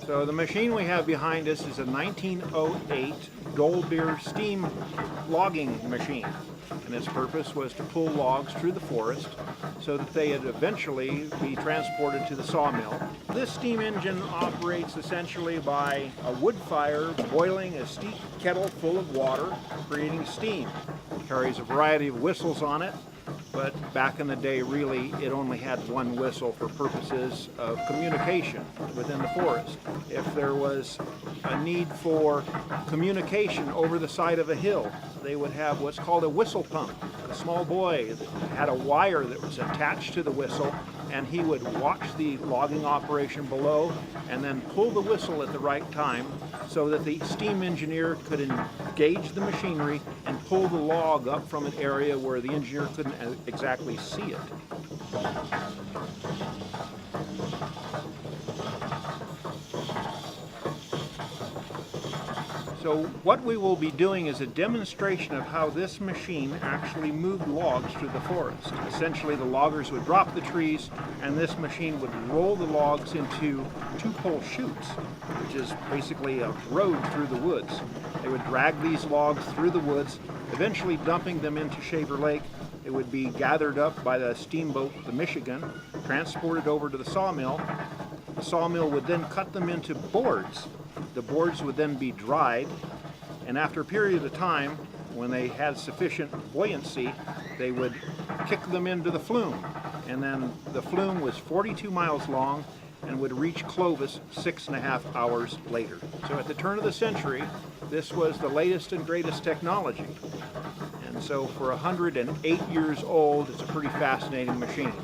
So the machine we have behind us is a 1908 Goldbeer steam logging machine, and its purpose was to pull logs through the forest so that they would eventually be transported to the sawmill. This steam engine operates essentially by a wood fire boiling a steep kettle full of water, creating steam. It carries a variety of whistles on it, but back in the day, really, it only had one whistle for purposes of communication within the forest. If there was a need for communication over the side of a hill, they would have what's called a whistle pump. A small boy had a wire that was attached to the whistle, and he would watch the logging operation below and then pull the whistle at the right time so that the steam engineer could engage the machinery and pull the log up from an area where the engineer couldn't exactly see it. So what we will be doing is a demonstration of how this machine actually moved logs through the forest. Essentially, the loggers would drop the trees, and this machine would roll the logs into two-pole chutes, which is basically a road through the woods. They would drag these logs through the woods, eventually dumping them into Shaver Lake. It would be gathered up by the steamboat, the Michigan, transported over to the sawmill. The sawmill would then cut them into boards. The boards would then be dried, and after a period of time, when they had sufficient buoyancy, they would kick them into the flume. And then the flume was 42 miles long and would reach Clovis 6.5 hours later. So at the turn of the century, this was the latest and greatest technology. And so for 108 years old, it's a pretty fascinating machine.